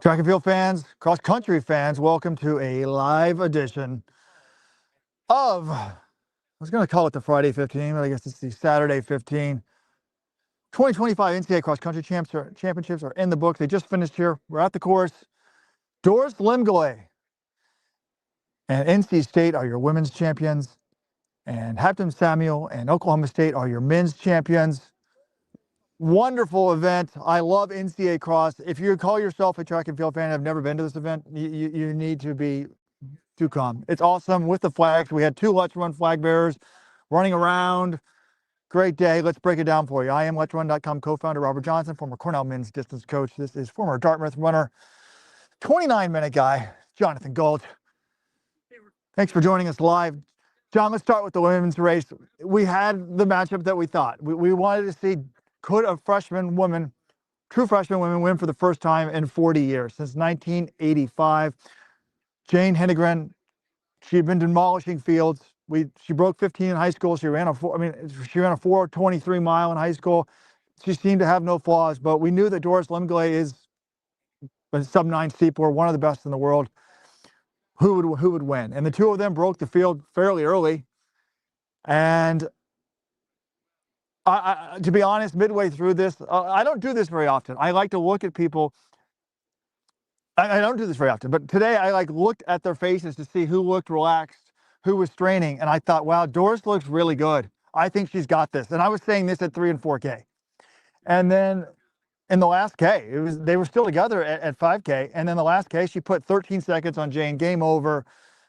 Track and field fans, cross country fans, welcome to a live edition of, I was going to call it the Friday 15, but I guess it's the Saturday 15. 2025 NCAA Cross Country Championships are in the books. They just finished here. We're at the course. Doris Lemngole and NC State are your women's champions, and Habtom Samuel and Oklahoma State are your men's champions. Wonderful event. I love NCAA Cross. If you call yourself a track and field fan and have never been to this event, you need to come. It's awesome with the flags. We had two Let's Run flag bearers running around. Great day. Let's break it down for you. I am Let'sRun.com co-founder Robert Johnson, former Cornell men's distance coach. This is former Dartmouth runner, 29-minute guy, Jonathan Gul. Thanks for joining us live. John, let's start with the women's race. We had the matchup that we thought. We wanted to see, could a true freshman woman win for the first time in 40 years, since 1985. Jane Hennen, she had been demolishing fields. She broke 15 in high school. She ran a 4:23 mile in high school. She seemed to have no flaws, but we knew that Doris Lemngole is a sub-9 steepler, one of the best in the world. Who would win? And the two of them broke the field fairly early. And to be honest, midway through this, I don't do this very often. I like to look at people. I don't do this very often, but today I looked at their faces to see who looked relaxed, who was straining, and I thought, wow, Doris looks really good. I think she's got this. And I was saying this at 3 and 4K. And then in the last K, they were still together at 5K, and then the last K, she put 13 seconds on Jane. Game over,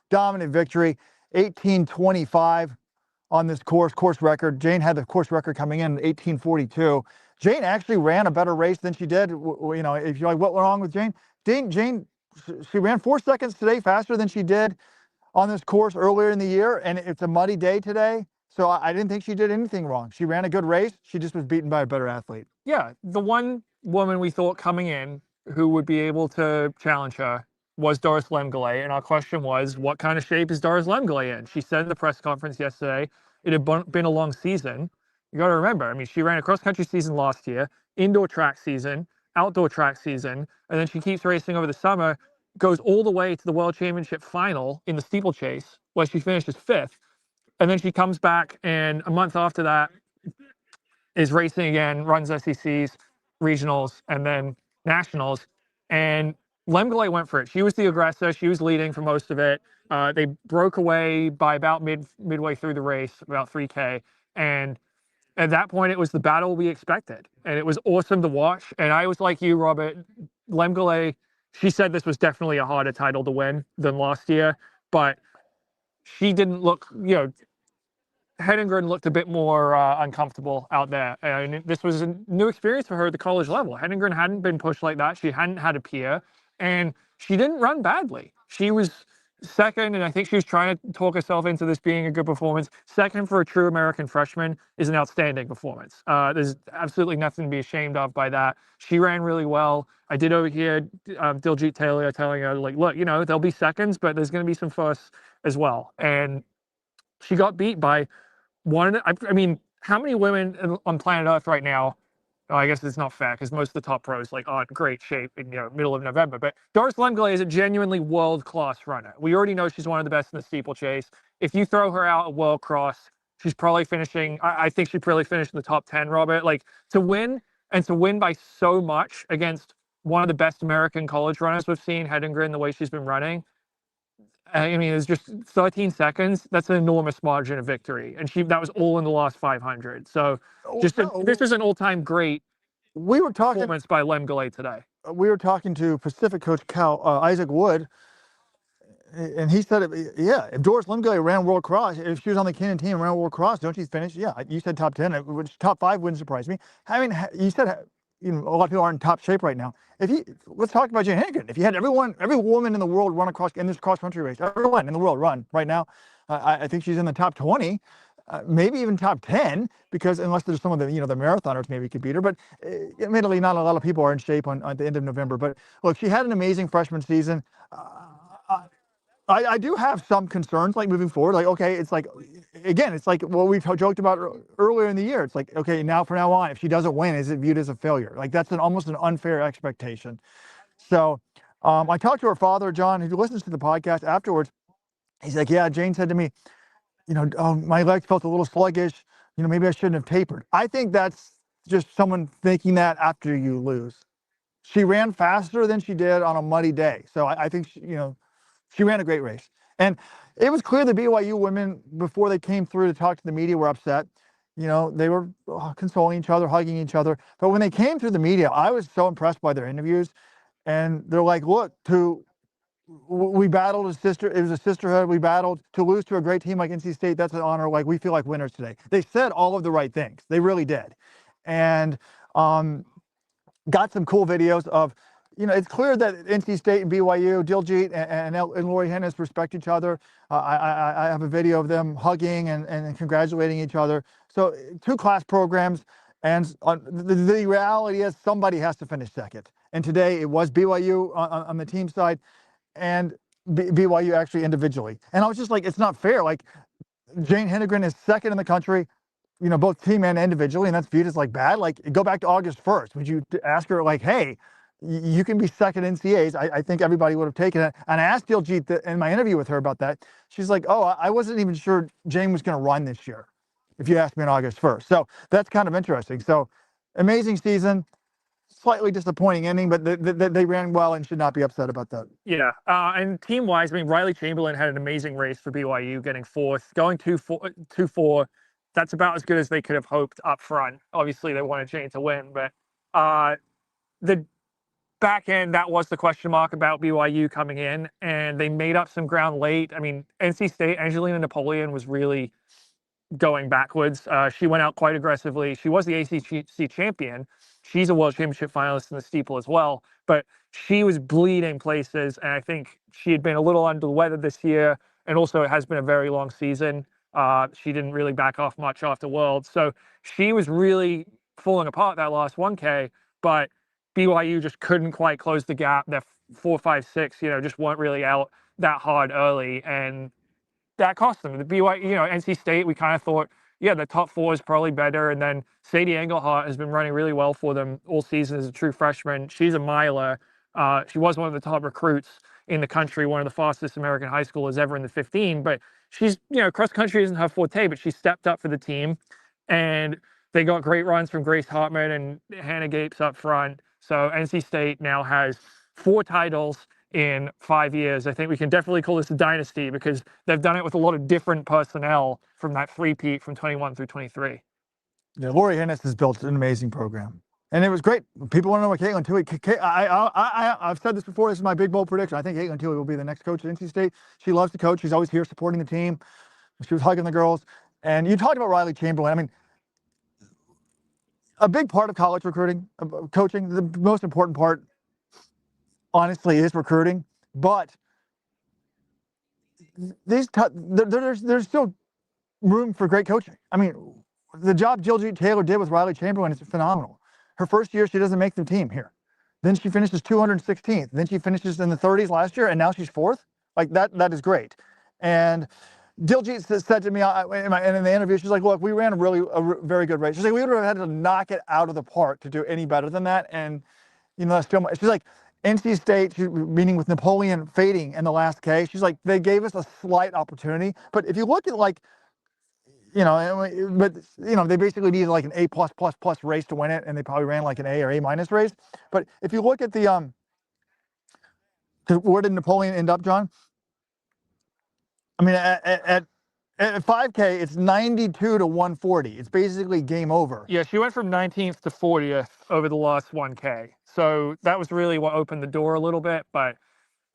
dominant victory, 18:25 on this course record. Jane had the course record coming in at 18:42. Jane actually ran a better race than she did. You know, if you're like, what went wrong with Jane? Jane, she ran 4 seconds today faster than she did on this course earlier in the year, and it's a muddy day today. So I didn't think she did anything wrong. She ran a good race. She just was beaten by a better athlete. Yeah, the one woman we thought coming in who would be able to challenge her was Doris Lemngole, and our question was, what kind of shape is Doris Lemngole in? She said in the press conference yesterday it had been a long season. You got to remember, I mean, she ran a cross-country season last year, indoor track season, outdoor track season, and then she keeps racing over the summer, goes all the way to the World Championship final in the steeplechase, where she finishes 5th, and then she comes back, and a month after that is racing again, runs SECs, regionals, and then nationals. And Lemngole went for it. She was the aggressor. She was leading for most of it. They broke away by about midway through the race, about 3K. And at that point, it was the battle we expected. And it was awesome to watch. And I was like you, Robert, Lemngole, she said this was definitely a harder title to win than last year. But she didn't look, you know, Hedengren looked a bit more uncomfortable out there. And this was a new experience for her at the college level. Hedengren hadn't been pushed like that. She hadn't had a peer, and she didn't run badly. She was second, and I think she was trying to talk herself into this being a good performance. Second for a true American freshman is an outstanding performance. There's absolutely nothing to be ashamed of by that. She ran really well. I did overhear Diljit Taylor telling her, like, look, you know, there'll be seconds, but there's going to be some firsts as well. And she got beat by one. I mean, how many women on planet Earth right now? I guess it's not fair because most of the top pros aren't great shape in middle of November. But Doris Lemngole is a genuinely world-class runner. We already know she's one of the best in the steeplechase. If you throw her out at World Cross, she's probably finishing. I think she'd probably finish in the top 10. Robert, like to win by so much against one of the best American college runners we've seen, Hedengren, the way she's been running. I mean, it's just 13 seconds. That's an enormous margin of victory. And that was all in the last 500. So this is an all-time great performance by Lemngole today. We were talking to Pacific coach Isaac Wood, and he said, if Doris Lemngole ran World Cross, if she was on the Cannon team and ran World Cross, don't you finish? Yeah, you said top 10, which top 5 wouldn't surprise me. I mean, you said, you know, a lot of people aren't in top shape right now. Let's talk about Jane Hennen. If you had every woman in the world run in this cross country race, everyone in the world run right now, I think she's in the top 20, maybe even top 10, because unless there's some of the the marathoners maybe could beat her. But admittedly, not a lot of people are in shape at the end of November. But look, she had an amazing freshman season. I do have some concerns, like moving forward. Like, okay, it's like, again, it's like what we've joked about earlier in the year. It's like, okay, from now on, if she doesn't win, is it viewed as a failure? Like, that's almost an unfair expectation. So I talked to her father, John, who listens to the podcast afterwards. He's like, yeah, Jane said to me, my legs felt a little sluggish. Maybe I shouldn't have tapered. I think that's just someone thinking that after you lose. She ran faster than she did on a muddy day. So I think, she ran a great race. And it was clear the BYU women, before they came through to talk to the media, were upset. They were consoling each other, hugging each other. But when they came through the media, I was so impressed by their interviews. And they're like, look, we battled a sister. It was a sisterhood. We battled to lose to a great team like NC State. That's an honor. Like, we feel like winners today. They said all of the right things. They really did. And got some cool videos of, it's clear that NC State and BYU, Diljit and Lori Hennes respect each other. I have a video of them hugging and congratulating each other. So 2 class programs, and the reality is somebody has to finish second. And today it was BYU on the team side, and BYU actually individually. And I was just like, it's not fair. Like, Jane Hedengren is second in the country, both team and individually, and that's viewed as like bad. Like, go back to August 1st. Would you ask her like, hey, you can be second NCAAs? I think everybody would have taken it. And I asked Diljit in my interview with her about that. She's like, oh, I wasn't even sure Jane was going to run this year, if you asked me on August 1st. So that's kind of interesting. So amazing season. Slightly disappointing ending, but they ran well and should not be upset about that. Yeah, and team-wise, I mean, Riley Chamberlain had an amazing race for BYU, getting 4th, going 2-4. That's about as good as they could have hoped up front. Obviously, they wanted Jane to win, but the back end, that was the question mark about BYU coming in, and they made up some ground late. I mean, NC State, Angelina Napoleon was really going backwards. She went out quite aggressively. She was the ACC champion. She's a world championship finalist in the steeple as well, but she was bleeding places, and I think she had been a little under the weather this year, and also it has been a very long season. She didn't really back off much after Worlds, so she was really falling apart that last 1K, but BYU just couldn't quite close the gap. Their 4, 5, 6, just weren't really out that hard early, and that cost them. The BYU, NC State, we kind of thought, yeah, the top 4 is probably better. And then Sadie Engelhardt has been running really well for them all season as a true freshman. She's a miler. She was one of the top recruits in the country, one of the fastest American high schoolers ever in the 15. But she's, cross country isn't her forte, but she stepped up for the team. And they got great runs from Grace Hartman and Hannah Gapes up front. So NC State now has 4 titles in 5 years. I think we can definitely call this a dynasty because they've done it with a lot of different personnel from that three-peat from 21 through 23. Yeah, Lori Hennes has built an amazing program. And it was great. People want to know what Caitlin Toohey. I've said this before. This is my big, bold prediction. I think Caitlin Toohey will be the next coach at NC State. She loves to coach. She's always here supporting the team. She was hugging the girls. And you talked about Riley Chamberlain. I mean, a big part of college recruiting, coaching, the most important part, honestly, is recruiting. But there's still room for great coaching. I mean, the job Diljit Taylor did with Riley Chamberlain is phenomenal. Her first year, she doesn't make the team here. Then she finishes 216th. Then she finishes in the 30s last year, and now she's 4th. Like, that is great. And Diljit said to me in the interview, she's like, look, we ran a very good race. She's like, we would have had to knock it out of the park to do any better than that. And, that's still, she's like, NC State, meaning with Napoleon fading in the last K, she's like, they gave us a slight opportunity. But if you look at they basically needed like an A+++ race to win it, and they probably ran like an A or A- race. But if you look at the where did Napoleon end up, John? I mean, at 5K, it's 92 to 140. It's basically game over. Yeah, she went from 19th to 40th over the last 1K. So that was really what opened the door a little bit. But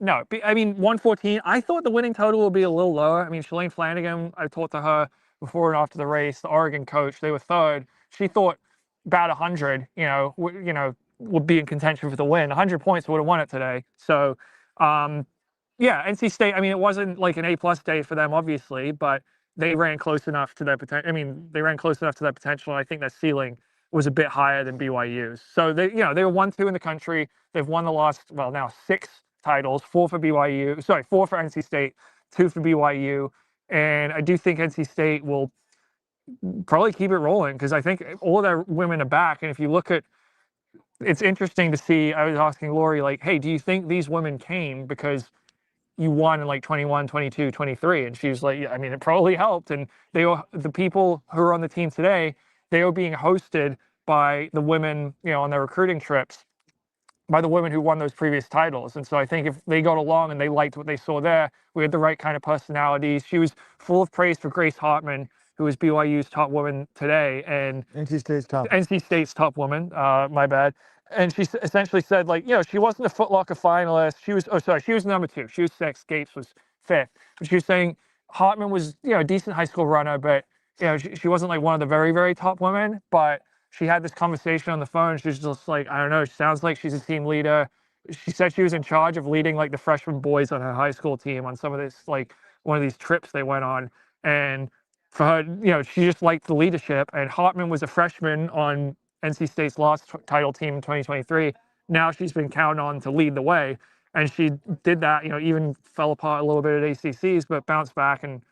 no, I mean, 114, I thought the winning total would be a little lower. I mean, Shalane Flanagan, I talked to her before and after the race, the Oregon coach, they were 3rd. She thought about 100, would be in contention for the win. 100 points would have won it today. So, yeah, NC State, I mean, it wasn't like an A+ day for them, obviously, but they ran close enough to their potential. I mean, they ran close enough to their potential. And I think their ceiling was a bit higher than BYU's. So they were 1-2 in the country. They've won the last, now 6 titles, 4 for BYU, 4 for NC State, 2 for BYU. And I do think NC State will probably keep it rolling because I think all of their women are back. And if you look at it's interesting to see. I was asking Lori, like, hey, do you think these women came because you won in like 21, 22, 23? And she was like, yeah, I mean, it probably helped. And the people who are on the team today, they were being hosted by the women, on their recruiting trips, by the women who won those previous titles. And so I think if they got along and they liked what they saw there, we had the right kind of personalities. She was full of praise for Grace Hartman, who is BYU's top woman today, and NC State's top woman, my bad. And she essentially said, like, she wasn't a Foot Locker finalist. She was number 2. She was 6th. Gates was 5th. But she was saying Hartman was, a decent high school runner, but, she wasn't like one of the very, very top women. But she had this conversation on the phone. She's just like, I don't know, she sounds like she's a team leader. She said she was in charge of leading like the freshman boys on her high school team on some of this, like one of these trips they went on. And for her, she just liked the leadership. And Hartman was a freshman on NC State's last title team in 2023. Now she's been counted on to lead the way. And she did that, even fell apart a little bit at ACCs, but bounced back and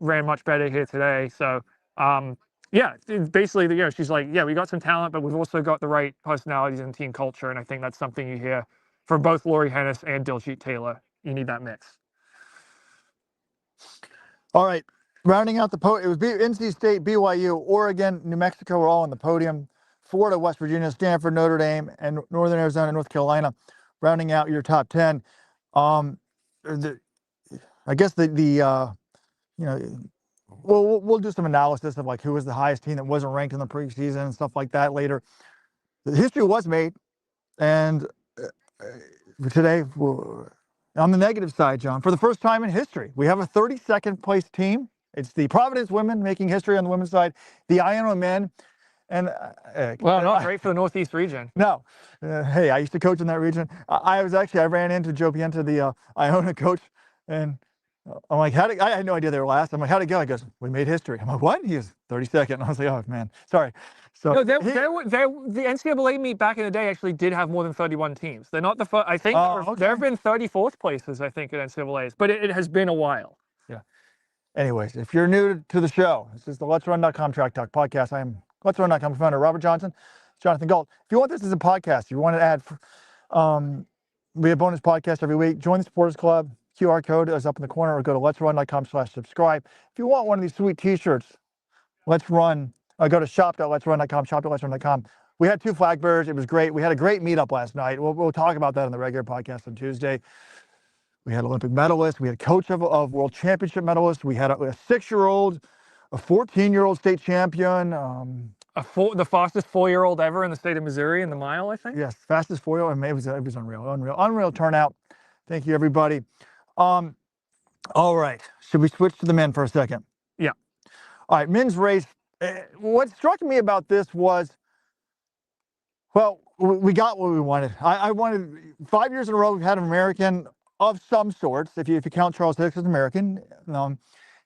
ran much better here today. So, yeah, basically, she's like, yeah, we got some talent, but we've also got the right personalities and team culture. And I think that's something you hear from both Lori Hennis and Diljeet Taylor. You need that mix. All right. Rounding out the podium, it was NC State, BYU, Oregon, New Mexico were all on the podium. Florida, West Virginia, Stanford, Notre Dame, and Northern Arizona, North Carolina, rounding out your top 10. I guess we'll do some analysis of like who was the highest team that wasn't ranked in the preseason and stuff like that later. The history was made, and today, on the negative side, John, for the first time in history, we have a 32nd place team. It's the Providence women making history on the women's side, the Iona men. And well, not great for the Northeast region. No. Hey, I used to coach in that region. I ran into Joe Pienta, the Iona coach, and I'm like, I had no idea they were last. I'm like, how'd it go? He goes, we made history. I'm like, what? He was 32nd. And I was like, oh, man, sorry. So no, the NCAA meet back in the day actually did have more than 31 teams. They're not the first. I think there have been 34th places, I think, at NCAAs, but it has been a while. Yeah. Anyways, if you're new to the show, this is the Let'sRun.com Track Talk podcast. I am Let'sRun.com founder Robert Johnson, Jonathan Gul. If you want this as a podcast, you want to add, we have bonus podcasts every week. Join the Supporters Club. QR code is up in the corner, or go to Let'sRun.com/subscribe. If you want one of these sweet T-shirts, Let's Run. Go to shop.Let'sRun.com, shop.Let'sRun.com. We had 2 flag bearers. It was great. We had a great meetup last night. We'll talk about that on the regular podcast on Tuesday. We had Olympic medalists. We had a coach of World Championship medalists. We had a 6-year-old, a 14-year-old state champion. The fastest 4-year-old ever in the state of Missouri in the mile, I think. Yes, fastest 4-year-old. It was unreal turnout. Thank you, everybody. All right. Should we switch to the men for a second? Yeah. All right, men's race. What struck me about this was, well, we got what we wanted. I wanted 5 years in a row. We've had an American of some sorts. If you count Charles Hicks as an American,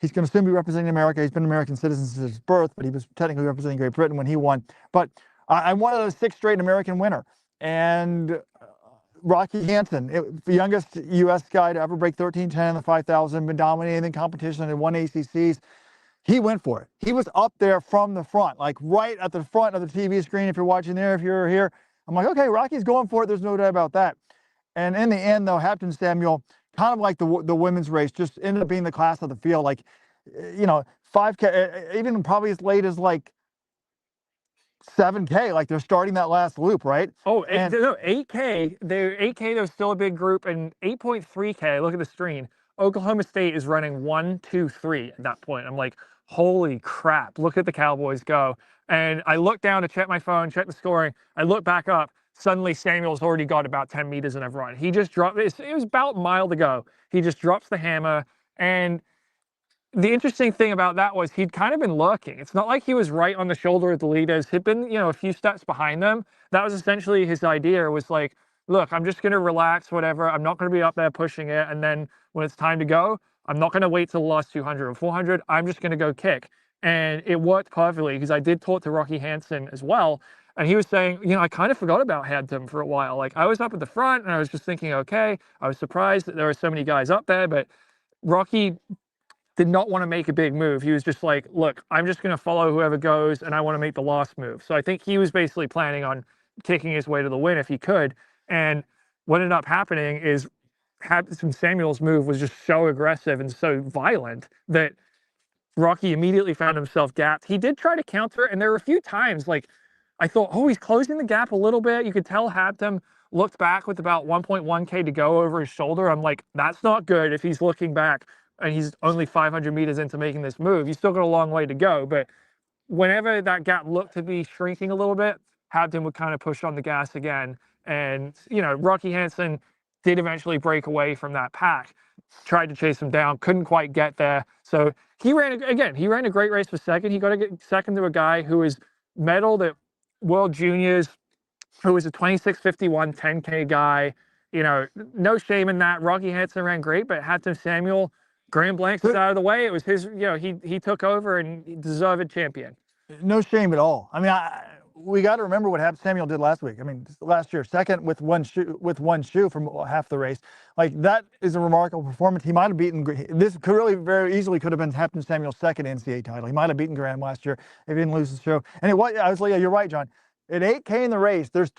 he's going to soon be representing America. He's been an American citizen since his birth, but he was technically representing Great Britain when he won. But I wanted a 6th straight American winner, and Rocky Hansen, the youngest U.S. guy to ever break 13:10 in the 5,000, been dominating the competition and won ACCs. He went for it. He was up there from the front, like right at the front of the TV screen. If you're watching there, if you're here, I'm like, okay, Rocky's going for it. There's no doubt about that. And in the end, though, Habtom Samuel, kind of like the women's race, just ended up being the class of the field. Like, 5K, even probably as late as like 7K, like they're starting that last loop, right? Oh, no, 8K. 8K, there was still a big group, and 8.3K, look at the screen. Oklahoma State is running 1, 2, 3 at that point. I'm like, holy crap, look at the Cowboys go. And I look down to check my phone, check the scoring. I look back up. Suddenly, Samuel's already got about 10 meters in every run. He just dropped it. It was about a mile to go. He just drops the hammer. And the interesting thing about that was he'd kind of been lurking. It's not like he was right on the shoulder of the leaders. He'd been, a few steps behind them. That was essentially his idea, was like, look, I'm just going to relax, whatever. I'm not going to be up there pushing it. And then when it's time to go, I'm not going to wait till the last 200 or 400. I'm just going to go kick. And it worked perfectly, because I did talk to Rocky Hansen as well. And he was saying, I kind of forgot about Habtom for a while. Like, I was up at the front and I was just thinking, okay, I was surprised that there were so many guys up there, but Rocky did not want to make a big move. He was just like, look, I'm just going to follow whoever goes, and I want to make the last move. So I think he was basically planning on kicking his way to the win if he could. And what ended up happening is Habtom Samuel's move was just so aggressive and so violent that Rocky immediately found himself gapped. He did try to counter it, and there were a few times like I thought, oh, he's closing the gap a little bit. You could tell Habtom looked back with about 1.1K to go over his shoulder. I'm like, that's not good if he's looking back and he's only 500 meters into making this move. He's still got a long way to go, but whenever that gap looked to be shrinking a little bit, Habtom would kind of push on the gas again. And, you know, Rocky Hansen did eventually break away from that pack, tried to chase him down, couldn't quite get there. So he ran, again, he ran a great race for second. He got to get second to a guy who was medaled at World Juniors, who was a 26:51 10K guy. You know, no shame in that. Rocky Hansen ran great, but Habtom Samuel, Grand Blanks was out of the way. It was his, you know, he took over and he deserved champion. No shame at all. I mean, we got to remember what Hap Samuel did last week. I mean, last year, second with one shoe from half the race. Like, that is a remarkable performance. He might have beaten, this could really very easily could have been Habtom Samuel's second NCAA title. He might have beaten Graham last year if he didn't lose the show. And I was like, yeah, you're right, John. At 8K in the race, there's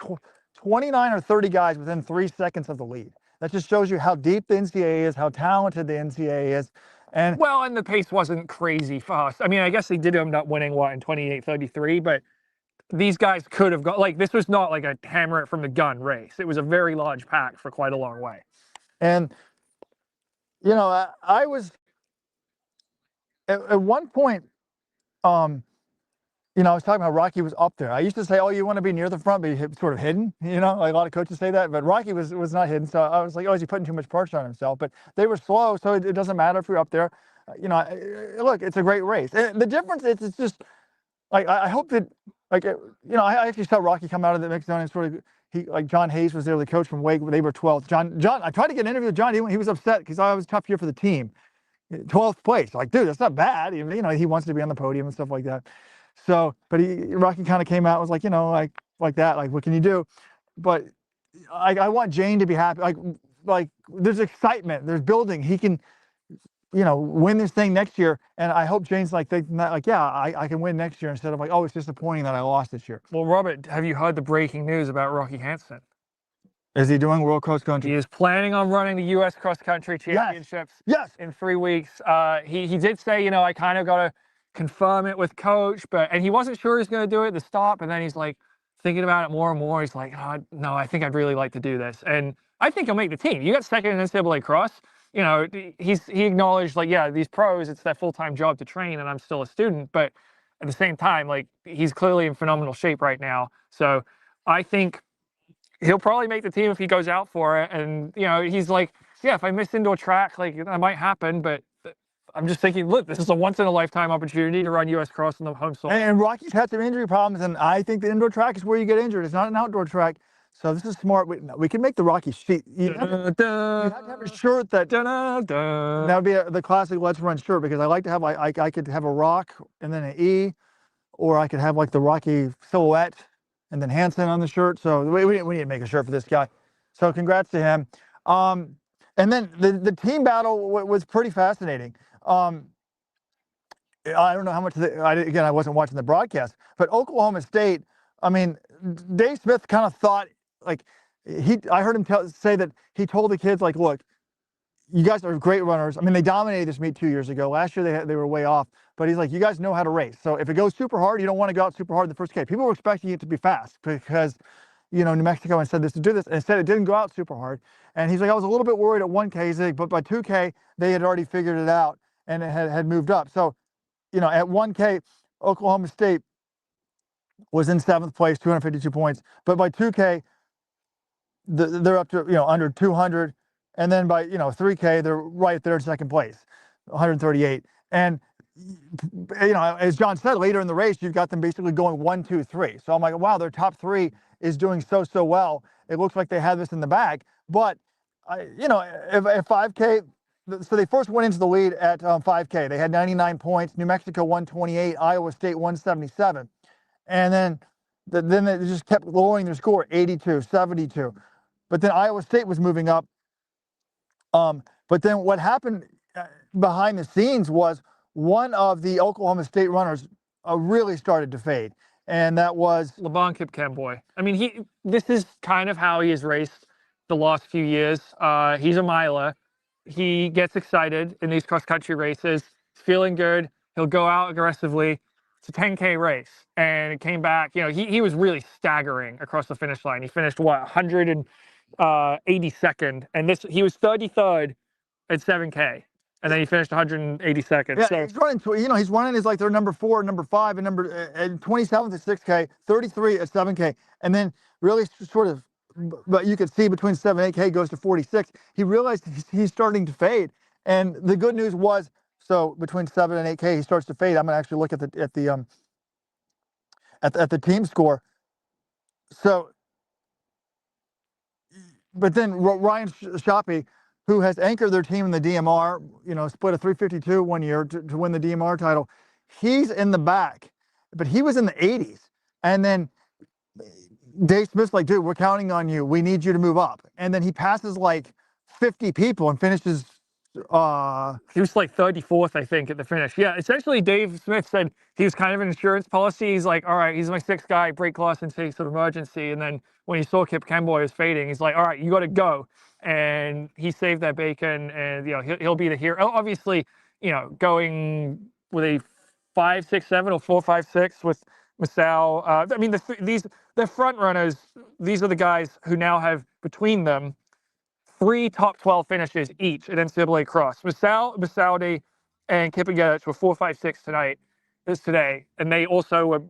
29 or 30 guys within 3 seconds of the lead. That just shows you how deep the NCAA is, how talented the NCAA is. And well, and the pace wasn't crazy fast. I mean, I guess they did end up winning what in 28:33, but these guys could have got, like, this was not like a hammer it from the gun race. It was a very large pack for quite a long way. And you know, I was at one point, you know, I was talking about Rocky was up there. I used to say, oh, you want to be near the front, but sort of hidden, you know, like a lot of coaches say that, but Rocky was not hidden. So I was like, oh, is he putting too much pressure on himself? But they were slow, so it doesn't matter if you're up there. You know, look, it's a great race. And the difference is, it's just, like, I hope that, like, you know, I actually saw Rocky come out of the mix zone and sort of, like John Hayes was there, the coach from Wake, they were 12th. John, I tried to get an interview with John. He was upset because I was a tough year for the team. 12th place. Like, dude, that's not bad. You know, he wants to be on the podium and stuff like that. So, but Rocky kind of came out and was like, you know, like that, like, what can you do? But I want Jane to be happy. Like there's excitement, there's building. He can, you know, win this thing next year. And I hope Jane's like, yeah, I can win next year, instead of like, oh, it's disappointing that I lost this year. Well, Robert, have you heard the breaking news about Rocky Hansen? Is he doing World Cross Country? He is planning on running the U.S. Cross Country Championships in 3 weeks. He did say, you know, I kind of got to confirm it with coach, and he wasn't sure he's going to do it at the start, but then he's like thinking about it more and more. He's like, oh, no, I think I'd really like to do this. And I think he'll make the team. You got second in NCAA Cross. You know, he acknowledged, like, yeah, these pros, it's their full-time job to train, and I'm still a student. But at the same time, like, he's clearly in phenomenal shape right now. So I think he'll probably make the team if he goes out for it. And, you know, he's like, yeah, if I miss indoor track, like, that might happen. But I'm just thinking, look, this is a once-in-a-lifetime opportunity to run U.S. Cross on the home soil. And Rocky's had some injury problems, and I think the indoor track is where you get injured. It's not an outdoor track. So this is smart. We can make the Rocky sheet. You have to have a shirt that would be the classic Let's Run shirt, because I like to have, I could have a rock and then an E, or I could have like the Rocky silhouette and then Hansen on the shirt. So we need to make a shirt for this guy. So congrats to him. And then the team battle was pretty fascinating. I don't know how much, again, I wasn't watching the broadcast, but Oklahoma State, I mean, Dave Smith kind of thought, like, I heard him say that he told the kids, like, look, you guys are great runners. I mean, they dominated this meet 2 years ago. Last year they were way off, but he's like, you guys know how to race. So if it goes super hard, you don't want to go out super hard in the first K. People were expecting it to be fast because, you know, New Mexico and said this to do this, and instead it didn't go out super hard. And he's like, I was a little bit worried at 1K, but by 2K, they had already figured it out and it had moved up. So, you know, at 1K, Oklahoma State was in 7th place, 252 points. But by 2K, they're up to, you know, under 200. And then by, you know, 3K, they're right there in 2nd place, 138. And, you know, as John said, later in the race, you've got them basically going 1, 2, 3. So I'm like, wow, their top 3 is doing so well. It looks like they had this in the bag. But, you know, if 5K, so they first went into the lead at 5K. They had 99 points. New Mexico 128, Iowa State 177. And then they just kept lowering their score, 82, 72. But then Iowa State was moving up. But then what happened behind the scenes was one of the Oklahoma State runners really started to fade. and that was LeBron Kipkemboy. I mean, this is kind of how he has raced the last few years. He's a miler. He gets excited in these cross-country races. He's feeling good. He'll go out aggressively. It's a 10K race, and it came back. You know, he was really staggering across the finish line. He finished, what, 182nd, and he was 33rd at 7K. And then he finished 182nd. Yeah, so he's running. He's running as like their number 4, number 5, and and 27th at 6K, 33 at 7K, and then really sort of. But you could see between 7 and 8K goes to 46. He realized he's starting to fade, and the good news was so between 7 and 8K he starts to fade. I'm gonna actually look at the team score. So, but then Ryan Shoppy, who has anchored their team in the DMR, split a 352 one year to win the DMR title. He's in the back, but he was in the 80s. And then Dave Smith's like, dude, we're counting on you. We need you to move up. And then he passes like 50 people and finishes. He was like 34th, I think, at the finish. Yeah, essentially Dave Smith said he was kind of an insurance policy. He's like, all right, he's my 6th guy, break glass in case of emergency. And then when he saw Kipkemboy was fading, he's like, all right, you got to go. And he saved that bacon, and he'll be the hero. Obviously, going with a 5, 6, 7 or 4, 5, 6 with Masao. I mean, they're front runners. These are the guys who now have between them 3 top 12 finishes each at NCAA Cross. Masao, and Kipkemboy were 4, 5, 6 today, and they also were.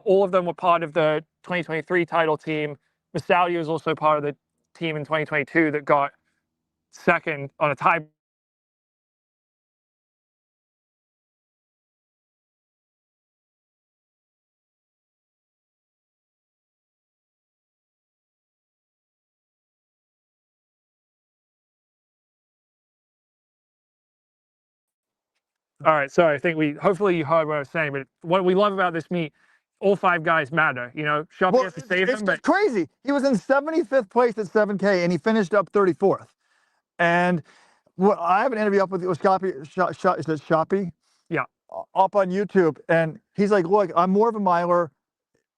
All of them were part of the 2023 title team. Masao was also part of the team in 2022 that got 2nd on a tie. All right, sorry. I think hopefully you heard what I was saying, but what we love about this meet, all 5 guys matter. Shoppy has to save them, but it's crazy. He was in 75th place at 7K, and he finished up 34th. And I have an interview up with Shoppy. Is it Shoppy? Yeah. Up on YouTube, and he's like, look, I'm more of a miler.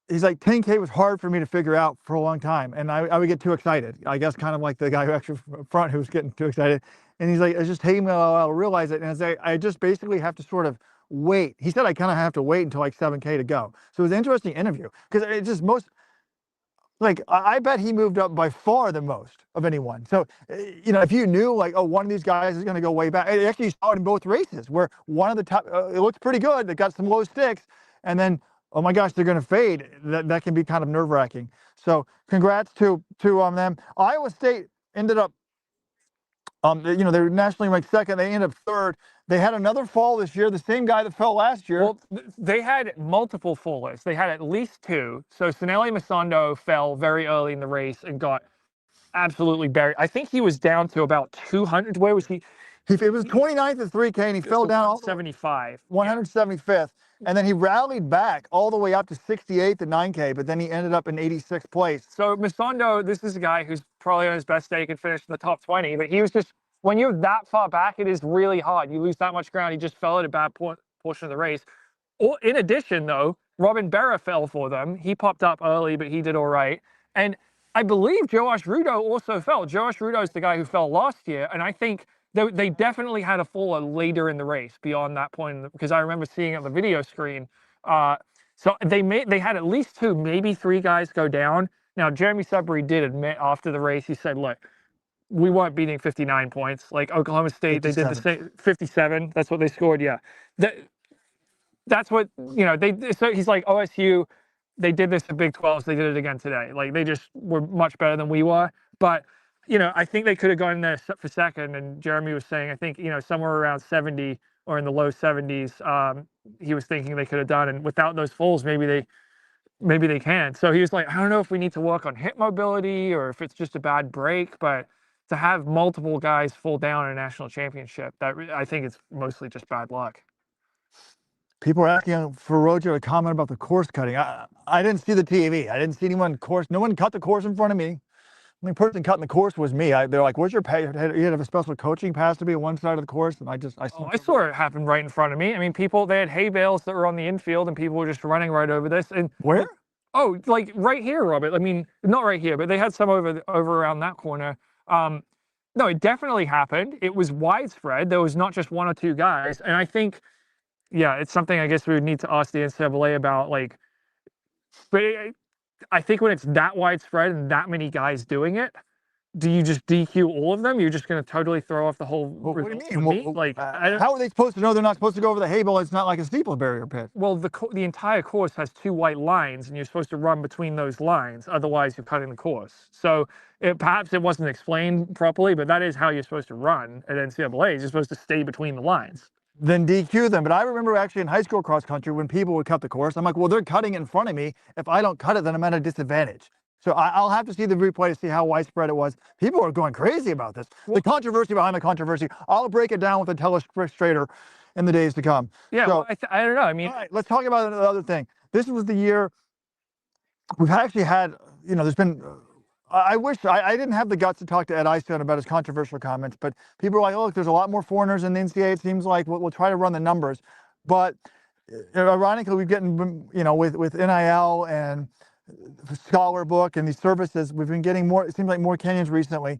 He's like, 10K was hard for me to figure out for a long time, and I would get too excited. I guess kind of like the guy who actually front who was getting too excited. And he's like, it's just taking me a while to realize it. And I just basically have to sort of wait. He said I kind of have to wait until like 7K to go. So it was an interesting interview because it's just I bet he moved up by far the most of anyone. So, if you knew like, oh, one of these guys is going to go way back. I actually saw it in both races where one of the top, it looks pretty good. They got some low sticks, and then, oh my gosh, they're going to fade. That can be kind of nerve wracking. So congrats to them. Iowa State ended up, they were nationally ranked 2nd. They ended up 3rd. They had another fall this year, the same guy that fell last year. Well, they had multiple fallers. They had at least 2. So Sanele Masondo fell very early in the race and got absolutely buried. I think he was down to about 200. Where was he? It was 29th at 3K, and he fell down 175. 175th. And then he rallied back all the way up to 68th at 9K, but then he ended up in 86th place. So Masondo, this is a guy who's probably on his best day, could finish in the top 20, but he was just, when you're that far back, it is really hard. You lose that much ground. He just fell at a bad portion of the race. In addition, though, Robin Berra fell for them. He popped up early, but he did all right. And I believe Joash Rudo also fell. Joash Rudo is the guy who fell last year, and I think they definitely had a faller later in the race beyond that point, because I remember seeing it on the video screen. So they had at least 2, maybe 3 guys go down. Now, Jeremy Sudbury did admit after the race, he said, look, we weren't beating 59 points. Like Oklahoma State, 57. They did the same, 57. That's what they scored, yeah. That's what, so he's like, OSU, they did this at Big 12s, they did it again today. Like, they just were much better than we were. But I think they could have gone there for 2nd, and Jeremy was saying, I think, somewhere around 70 or in the low 70s, he was thinking they could have done, and without those falls, maybe they can. So he was like, I don't know if we need to work on hip mobility or if it's just a bad break, but to have multiple guys fall down in a national championship, I think it's mostly just bad luck. People are asking for Roger to comment about the course cutting. I didn't see the TV. I didn't see anyone course. No one cut the course in front of me. only person cutting the course was me. They're like, "Where's your pay? You have a special coaching pass to be on one side of the course," and I I saw it happen right in front of me. I mean, they had hay bales that were on the infield, and people were just running right over this. And Where? Oh, like right here, Robert. I mean, not right here, but they had some over around that corner. No, it definitely happened. It was widespread. There was not just one or two guys, and I think, yeah, it's something I guess we would need to ask the NCAA about. Like, but I think when it's that widespread and that many guys doing it, do you just DQ all of them? You're just going to totally throw off the whole What do you result mean? of the meet? Like, I don't. How are they supposed to know they're not supposed to go over the hay bale? It's not like a steeple barrier pit. Well, the entire course has two white lines, and you're supposed to run between those lines. Otherwise, you're cutting the course. So perhaps it wasn't explained properly, but that is how you're supposed to run at NCAA. You're supposed to stay between the lines. Then DQ them. But I remember actually in high school cross country when people would cut the course, I'm like, well, they're cutting it in front of me. If I don't cut it, then I'm at a disadvantage. So I'll have to see the replay to see how widespread it was. People are going crazy about this. The controversy behind the controversy. I'll break it down with a telestrator in the days to come. Yeah, So, well, I don't know. I mean, all right, let's talk about another thing. This was the year we've actually had, there's been, I wish I didn't have the guts to talk to Ed Eystone about his controversial comments, but people are like, oh, look, there's a lot more foreigners in the NCAA. It seems like we'll try to run the numbers. But ironically, we've getting, with NIL and Scholar Book and these services, we've been getting more, it seems like more Kenyans recently.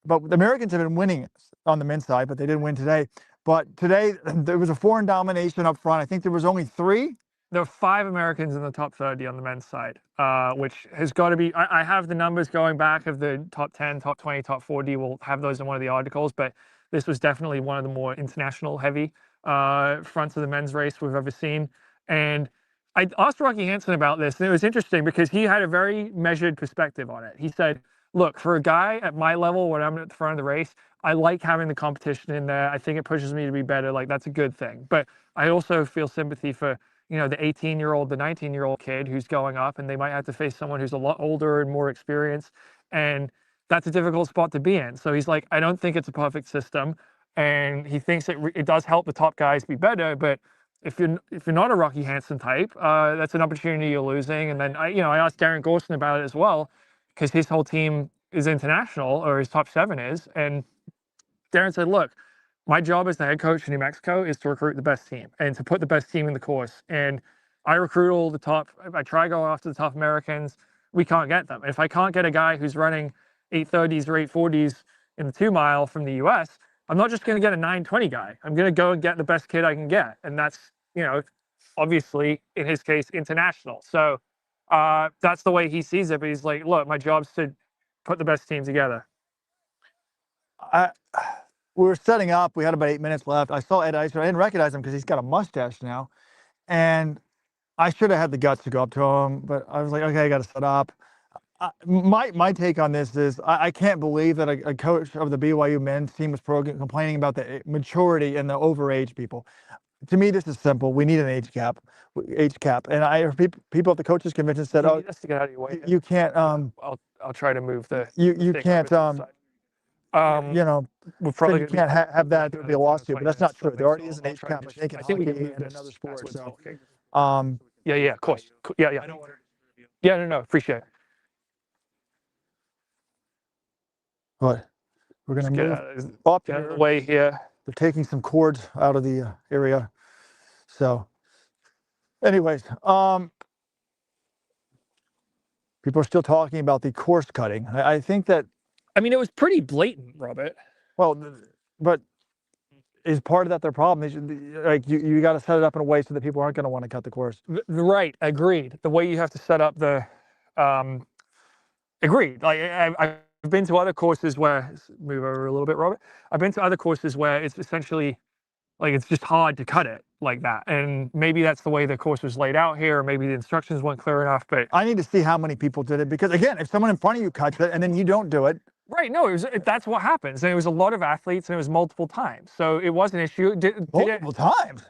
But the Americans have been winning on the men's side, but they didn't win today. But today, there was a foreign domination up front. I think there was only 3. there are 5 Americans in the top 30 on the men's side, which has got to be. I have the numbers going back of the top 10, top 20, top 40. We'll have those in one of the articles, but this was definitely one of the more international heavy fronts of the men's race we've ever seen. And I asked Rocky Hansen about this, and it was interesting because he had a very measured perspective on it. He said, look, for a guy at my level, when I'm at the front of the race, I like having the competition in there. I think it pushes me to be better. Like, that's a good thing. But I also feel sympathy for, the 18-year-old, the 19-year-old kid who's going up, and they might have to face someone who's a lot older and more experienced. And that's a difficult spot to be in. So he's like, I don't think it's a perfect system. And he thinks it does help the top guys be better. But if you're not a Rocky Hansen type, that's an opportunity you're losing. And then I asked Darren Gorson about it as well, because his whole team is international, or his top 7 is. And Darren said, look, my job as the head coach in New Mexico is to recruit the best team and to put the best team in the course. And I recruit all the top, I try to go after the top Americans. We can't get them. If I can't get a guy who's running 830s or 840s in the 2 mile from the US, I'm not just going to get a 920 guy. I'm going to go and get the best kid I can get. And that's, obviously, in his case, international. So that's the way he sees it. But he's like, look, my job's to put the best team together. We were setting up. We had about 8 minutes left. I saw Ed Eystone. I didn't recognize him because he's got a mustache now. And I should have had the guts to go up to him, but I was like, okay, I got to set up. My take on this is I can't believe that a coach of the BYU men's team was complaining about the maturity and the overage people. To me, this is simple. We need an age cap. And I heard people at the coaches convention said, "Oh, just to get out of your way, you can't." I'll try to move the. You can't. We're probably you can't have that. There'd be a lawsuit, but that's not true. There already is an age cap, I think, in I think we hockey can move and this another sport. as So, well. Yeah, of course. Yeah. Yeah, no, appreciate it. But we're gonna move up out of the way here. They're taking some cords out of the area. So, anyways, people are still talking about the course cutting. I think that. I mean, it was pretty blatant, Robert. Well, but is part of that their problem? You got to set it up in a way so that people aren't going to want to cut the course. Right, agreed. The way you have to set up the, agreed. Like I've been to other courses where, move over a little bit, Robert. I've been to other courses where it's essentially like it's just hard to cut it like that. And maybe that's the way the course was laid out here, or maybe the instructions weren't clear enough. But I need to see how many people did it, because again, if someone in front of you cuts it and then you don't do it. Right, no, that's what happens. And it was a lot of athletes, and it was multiple times. So it was an issue. Multiple times?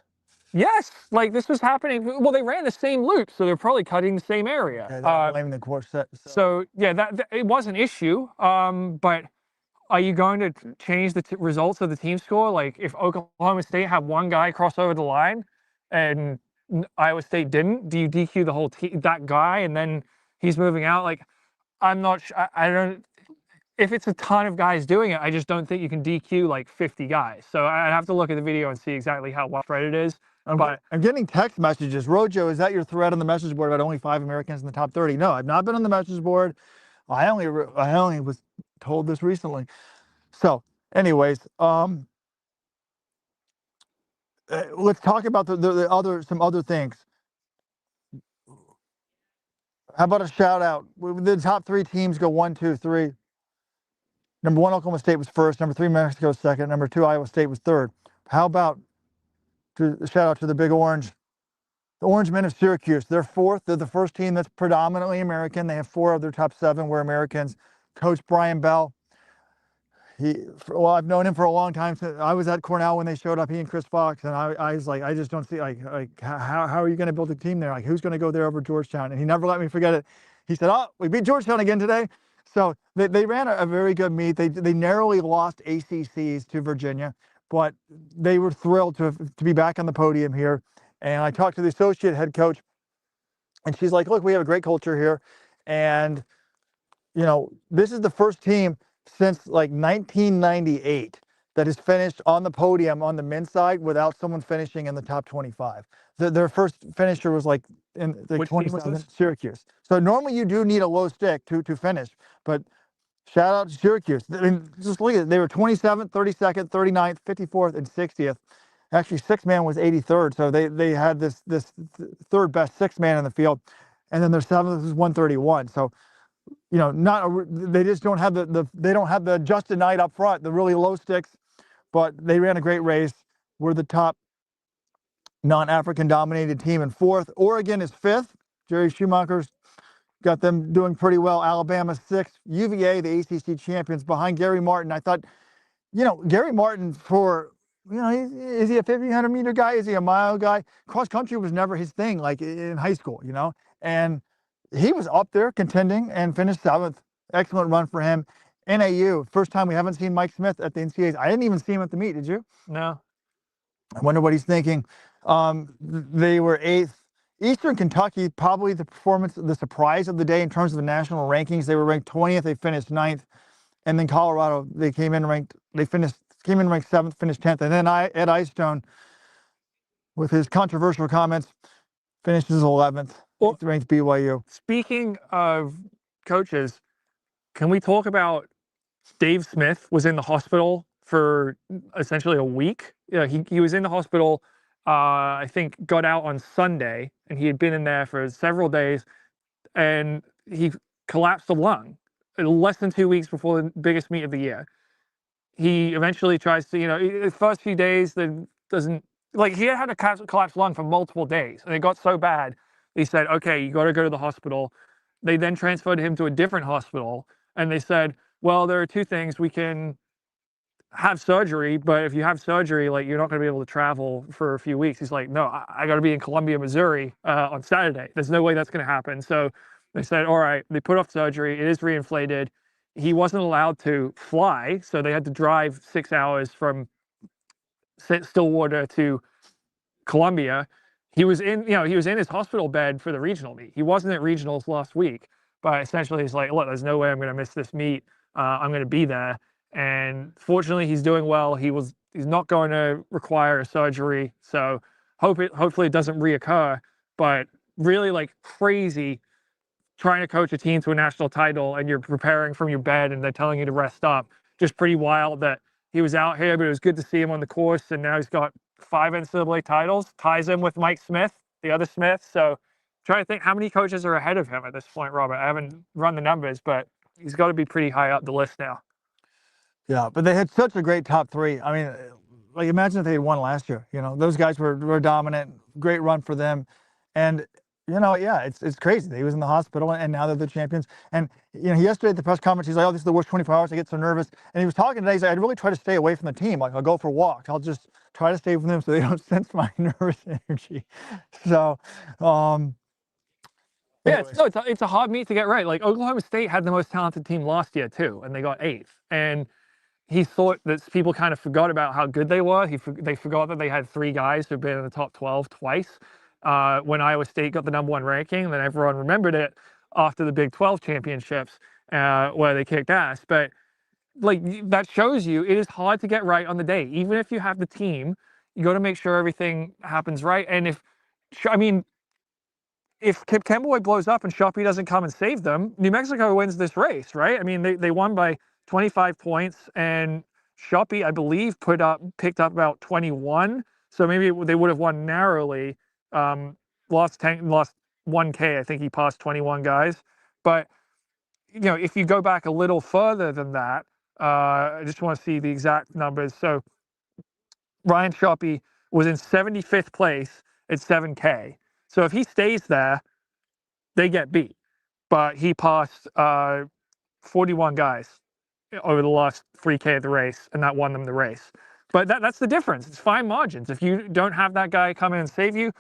Yes, like this was happening. Well, they ran the same loop, so they're probably cutting the same area. Okay, blaming the course set. So yeah, that it was an issue. But are you going to change the results of the team score? Like if Oklahoma State had one guy cross over the line and Iowa State didn't, do you DQ the whole team, that guy, and then he's moving out? Like I'm not. I don't. if it's a ton of guys doing it, I just don't think you can DQ like 50 guys. So I'd have to look at the video and see exactly how widespread it is. I'm getting text messages. Rojo, is that your thread on the message board about only 5 Americans in the top 30? No, I've not been on the message board. I only was told this recently. So, anyways, let's talk about some other things. How about a shout out? The top 3 teams go 1, 2, 3. Number 1, Oklahoma State was first. Number 3, Mexico second. Number 2, Iowa State was third. How about shout out to the Big Orange? The Orange Men of Syracuse, they're fourth. They're the first team that's predominantly American. They have 4 of their top 7 were Americans. Coach Brian Bell, I've known him for a long time. I was at Cornell when they showed up, he and Chris Fox, and I was like, I just don't see, how are you going to build a team there? Like, who's going to go there over Georgetown? And he never let me forget it. He said, oh, we beat Georgetown again today. So they ran a very good meet. They narrowly lost ACCs to Virginia, but they were thrilled to be back on the podium here. And I talked to the associate head coach, and she's like, look, we have a great culture here. And, you know, this is the first team since like 1998 that has finished on the podium on the men's side without someone finishing in the top 25. Their first finisher was like in the 27, Syracuse. So normally you do need a low stick to finish, but shout out to Syracuse. I mean, just look at it. They were 27th, 32nd, 39th, 54th, and 60th. Actually, 6th man was 83rd, so they had this third best 6th man in the field, and then their 7th was 131. So, you know, they just don't have they don't have the Justin Knight up front, the really low sticks, but they ran a great race. We're the top non-African dominated team in 4th. Oregon is 5th. Jerry Schumacher's got them doing pretty well. Alabama 6th. UVA, the ACC champions, behind Gary Martin. I thought, you know, Gary Martin you know, is he a 1,500 meter guy? Is he a mile guy? Cross country was never his thing, like in high school, you know, and he was up there contending and finished 7th. Excellent run for him. NAU, first time we haven't seen Mike Smith at the NCAAs. I didn't even see him at the meet, did you? No. I wonder what he's thinking. They were 8th. Eastern Kentucky, probably the surprise of the day in terms of the national rankings. They were ranked 20th. They finished 9th. And then Colorado, they came in ranked 7th, finished 10th. And then Ed Eyestone, with his controversial comments, finishes 11th, ranked BYU. Speaking of coaches, can we talk about Dave Smith was in the hospital for essentially a week? Yeah, he was in the hospital, I think got out on Sunday, and he had been in there for several days, and he collapsed a lung less than 2 weeks before the biggest meet of the year. He eventually tries to, you know, the first few days, he had a collapsed lung for multiple days, and it got so bad, they said, okay, you got to go to the hospital. They then transferred him to a different hospital, and they said, well, there are 2 things. We can have surgery, but if you have surgery, like, you're not going to be able to travel for a few weeks. He's like, no, I got to be in Columbia, Missouri on Saturday. There's no way that's going to happen. So they said, all right, they put off surgery. It is reinflated. He wasn't allowed to fly, so they had to drive 6 hours from Stillwater to Columbia. He was in his hospital bed for the regional meet. He wasn't at regionals last week, but essentially he's like, look, there's no way I'm going to miss this meet. I'm going to be there. And fortunately, he's doing well. He's not going to require a surgery, so hopefully it doesn't reoccur. But really, like, crazy trying to coach a team to a national title, and you're preparing from your bed, and they're telling you to rest up. Just pretty wild that he was out here, but it was good to see him on the course, and now he's got 5 NCAA titles, ties him with Mike Smith, the other Smith. So trying to think how many coaches are ahead of him at this point, Robert. I haven't run the numbers, but he's got to be pretty high up the list now. Yeah, but they had such a great top 3. I mean, like, imagine if they had won last year. You know, those guys were dominant. Great run for them. And, you know, yeah, it's crazy. He was in the hospital, and now they're the champions. And, you know, yesterday at the press conference, he's like, oh, this is the worst 24 hours. I get so nervous. And he was talking today. He's like, I'd really try to stay away from the team. Like, I'll go for walks. I'll just try to stay from them so they don't sense my nervous energy. So, yeah, it's a hard meet to get right. Like, Oklahoma State had the most talented team last year too, and they got 8th. And he thought that people kind of forgot about how good they were. They forgot that they had 3 guys who've been in the top 12 twice. When Iowa State got the #1 ranking, then everyone remembered it after the Big 12 championships, where they kicked ass. But like that shows you it is hard to get right on the day. Even if you have the team, you got to make sure everything happens right. And I mean, if Kemboy blows up and Shoppy doesn't come and save them, New Mexico wins this race, right? I mean, they won by 25 points, and Shoppy, I believe, picked up about 21. So maybe they would have won narrowly. Lost 1K. I think he passed 21 guys. But if you go back a little further than that, I just want to see the exact numbers. So Ryan Shoppy was in 75th place at 7K. So if he stays there, they get beat. But he passed 41 guys over the last 3K of the race, and that won them the race. But that's the difference. It's fine margins. If you don't have that guy come in and save you,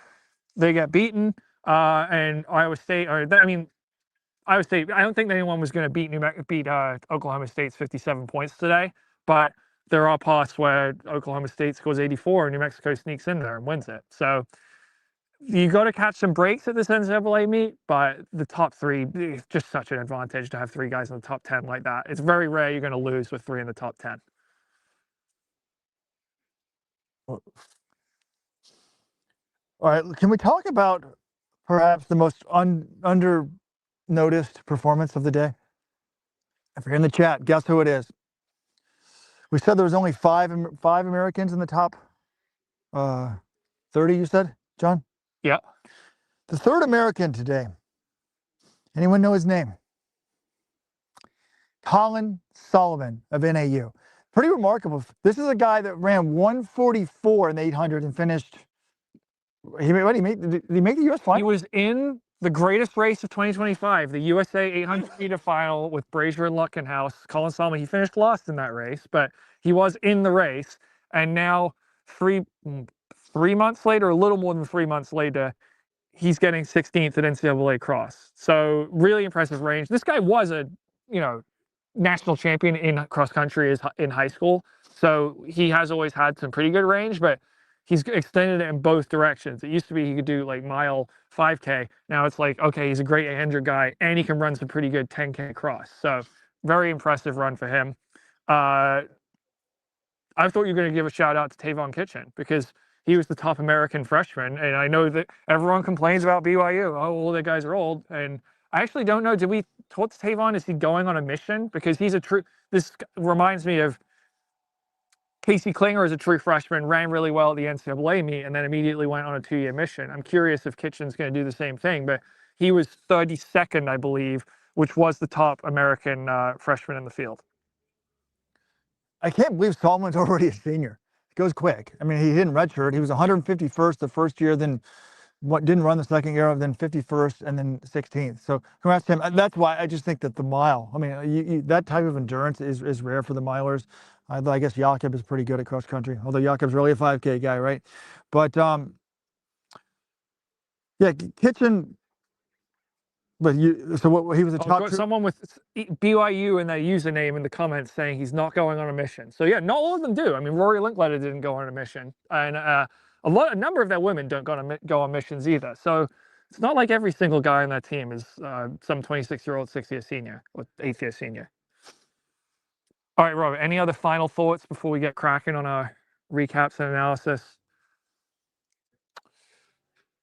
they get beaten. And Iowa State, Iowa State, I don't think anyone was going to beat Oklahoma State's 57 points today. But there are parts where Oklahoma State scores 84 and New Mexico sneaks in there and wins it. So you got to catch some breaks at this NCAA meet, but the top three, it's just such an advantage to have 3 guys in the top 10 like that. It's very rare you're going to lose with 3 in the top 10. All right, can we talk about perhaps the most under noticed performance of the day? If you're in the chat, guess who it is? We said there was only five Americans in the top 30, you said, John? Yeah. The third American today. Anyone know his name? Colin Sahlman of NAU. Pretty remarkable. This is a guy that ran 144 in the 800 and finished. Did he make the U.S. final? He was in the greatest race of 2025, the USA 800 meter final with Brazier and Luckenhouse. Colin Sahlman, he finished last in that race, but he was in the race. And now 3 months later, a little more than 3 months later, he's getting 16th at NCAA Cross. So really impressive range. This guy was a, national champion in cross country in high school. So he has always had some pretty good range, but he's extended it in both directions. It used to be he could do like mile 5K. Now it's like, okay, he's a great 800 guy and he can run some pretty good 10K cross. So very impressive run for him. I thought you were going to give a shout out to Tavon Kitchen because he was the top American freshman. And I know that everyone complains about BYU. Oh, all the guys are old. And I actually don't know. Did we talk to Tavon? Is he going on a mission? Because this reminds me of Casey Klinger as a true freshman, ran really well at the NCAA meet, and then immediately went on a 2-year mission. I'm curious if Kitchen's going to do the same thing, but he was 32nd, I believe, which was the top American freshman in the field. I can't believe Sahlman's already a senior. It goes quick. I mean, he didn't redshirt. He was 151st the first year, then didn't run the second year, then 51st, and then 16th. So congrats to him. That's why I just think that the mile, I mean, that type of endurance is rare for the milers. I guess Jakob is pretty good at cross country, although Jakob's really a 5K guy, right? But yeah, Kitchen. But he was a top. Someone with BYU in their username in the comments saying he's not going on a mission. So yeah, not all of them do. I mean, Rory Linkletter didn't go on a mission, and a number of their women don't go on missions either. So it's not like every single guy on that team is some 26-year-old 6-year senior or 8th-year senior. All right, Robert, any other final thoughts before we get cracking on our recaps and analysis?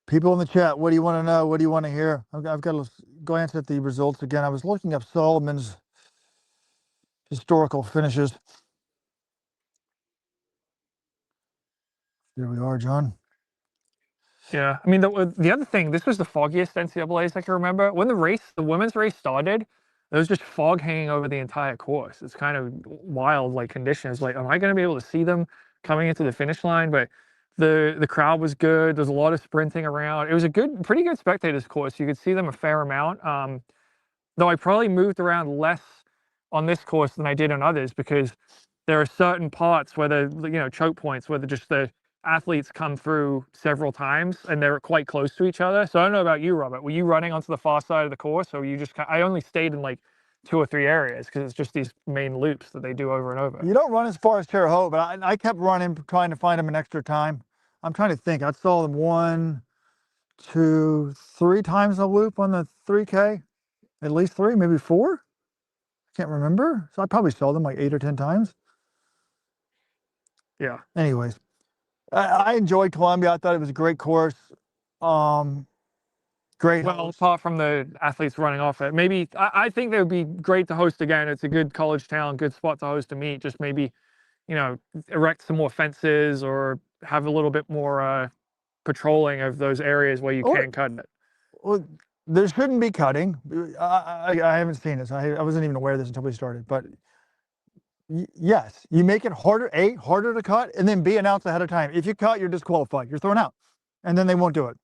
People in the chat, what do you want to know? What do you want to hear? I've got to glance at the results again. I was looking up Sahlman's historical finishes. There we are, John. Yeah, I mean, the other thing, this was the foggiest NCAAs I can remember. When the women's race started, there was just fog hanging over the entire course. It's kind of wild, like conditions. Like, am I going to be able to see them coming into the finish line? But the crowd was good. There's a lot of sprinting around. It was a pretty good spectators course. You could see them a fair amount. Though I probably moved around less on this course than I did on others because there are certain parts where the choke points where the athletes come through several times and they're quite close to each other. So I don't know about you, Robert. Were you running onto the far side of the course, or were you just? I only stayed in like 2 or 3 areas because it's just these main loops that they do over and over. You don't run as far as Terre Haute, but I kept running, trying to find them an extra time. I'm trying to think. I saw them 1, 2, 3 times a loop on the 3K. At least 3, maybe 4. Can't remember. So I probably saw them like 8 or 10 times. Yeah. Anyways, I enjoyed Columbia. I thought it was a great course. Great. Well, apart from the athletes running off it, maybe I think they would be great to host again. It's a good college town, good spot to host a meet. Just maybe, erect some more fences or have a little bit more patrolling of those areas where you can cut it. Well, there shouldn't be cutting. I haven't seen this. I wasn't even aware of this until we started. But yes, you make it harder. A, harder to cut, and then B, announce ahead of time. If you cut, you're disqualified. You're thrown out, and then they won't do it.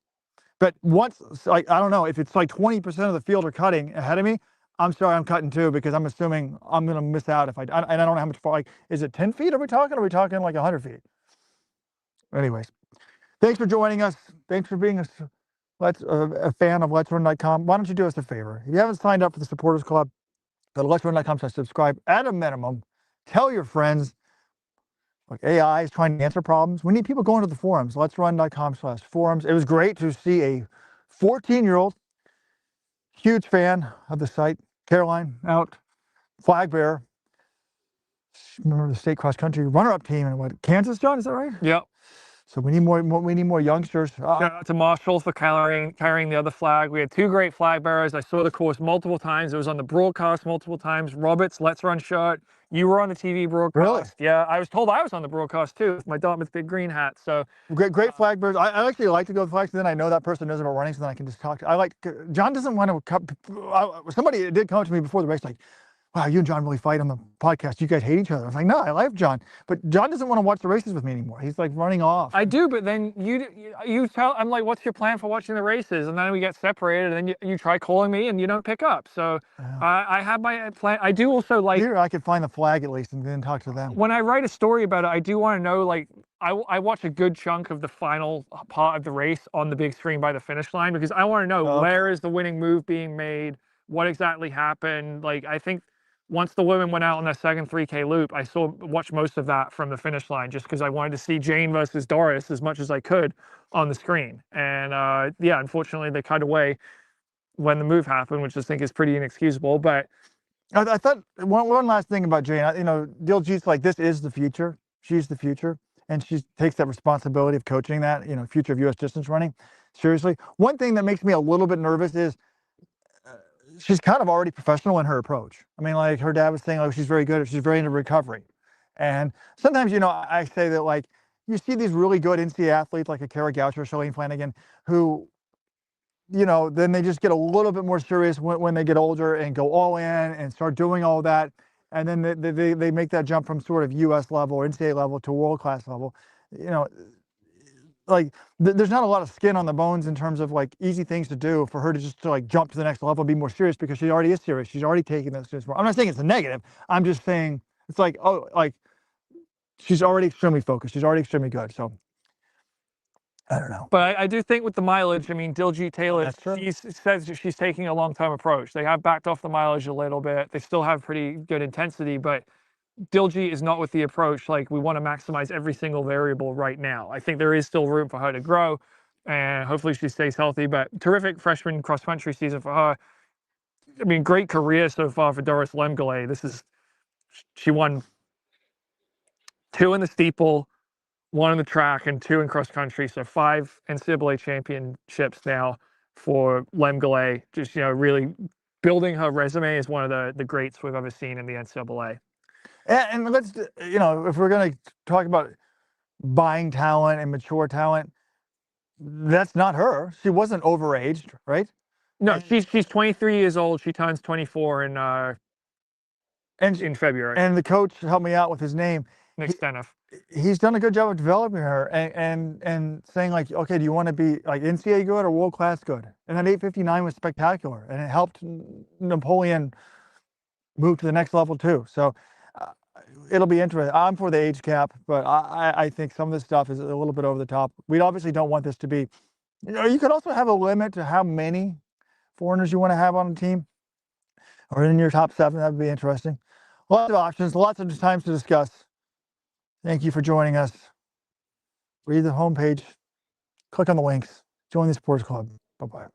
But once, like, I don't know, if it's like 20% of the field are cutting ahead of me, I'm sorry, I'm cutting too, because I'm assuming I'm going to miss out if and I don't know how much far, like, is it 10 feet? Are we talking like 100 feet? Anyways, thanks for joining us. Thanks for being a fan of Let'sRun.com. Why don't you do us a favor? If you haven't signed up for the Supporters Club, go to Let'sRun.com/subscribe. At a minimum, tell your friends. Like, AI is trying to answer problems. We need people going to the forums. Let'sRun.com/forums. It was great to see a 14-year-old, huge fan of the site, Caroline, out, flag bearer. Remember the state cross country runner-up team in what, Kansas, John? Is that right? Yep. So we need more youngsters. Shout out to Marshall for carrying the other flag. We had two great flag bearers. I saw the course multiple times. It was on the broadcast multiple times. Robert's Let's Run shirt. You were on the TV broadcast. Really? Yeah, I was told I was on the broadcast too with my Dartmouth Big Green hat. So great flag bearers. I actually like to go to the flags, so then I know that person knows about running, so then I can just talk. John doesn't want to. Somebody did come to me before the race, like, wow, you and John really fight on the podcast. You guys hate each other. I was like, no, I like John. But John doesn't want to watch the races with me anymore. He's like running off. I do, but then you tell, I'm like, what's your plan for watching the races? And then we get separated, and then you try calling me and you don't pick up. So I have my plan. I do also like. Here I could find the flag at least and then talk to them. When I write a story about it, I do want to know, like, I watch a good chunk of the final part of the race on the big screen by the finish line, because I want to know where is the winning move being made, what exactly happened. Like, I think once the women went out on their second 3K loop, I watched most of that from the finish line, just because I wanted to see Jane versus Doris as much as I could on the screen. And yeah, unfortunately they cut away when the move happened, which I think is pretty inexcusable. But I thought one last thing about Jane, Diljeet's like, this is the future. She's the future. And she takes that responsibility of coaching that, future of U.S. distance running. Seriously. One thing that makes me a little bit nervous is she's kind of already professional in her approach. I mean, like, her dad was saying, like, she's very good, she's very into recovery. And sometimes, I say that, like, you see these really good NCAA athletes like a Kara Goucher, Shalane Flanagan, who, then they just get a little bit more serious when they get older and go all in and start doing all that. And then they make that jump from sort of US level or NCAA level to world-class level. Like, there's not a lot of skin on the bones in terms of, like, easy things to do for her to just like jump to the next level and be more serious, because she already is serious. She's already taking this serious. I'm not saying it's a negative. I'm just saying it's like, she's already extremely focused. She's already extremely good. So I don't know. But I do think with the mileage, I mean, Diljeet Taylor, she says she's taking a long-term approach. They have backed off the mileage a little bit. They still have pretty good intensity, but Diljeet is not with the approach like, we want to maximize every single variable right now. I think there is still room for her to grow, and hopefully she stays healthy. But terrific freshman cross-country season for her. I mean, great career so far for Doris Lemngole. She won 2 in the steeple, 1 in the track, and 2 in cross-country. So 5 NCAA championships now for Lemngole. Just, really building her resume as one of the greats we've ever seen in the NCAA. And let's, if we're going to talk about buying talent and mature talent, that's not her. She wasn't overaged, right? No, she's 23 years old. She turns 24 in February. And the coach helped me out with his name. Nick Stenoff. He's done a good job of developing her and saying, like, okay, do you want to be like NCAA good or world-class good? And that 8:59 was spectacular, and it helped Napoleon move to the next level too. So it'll be interesting. I'm for the age cap, but I think some of this stuff is a little bit over the top. We obviously don't want this to be, you could also have a limit to how many foreigners you want to have on a team or in your top 7. That would be interesting. Lots of options, lots of times to discuss. Thank you for joining us. Read the homepage, click on the links, join the Sports Club. Bye-bye.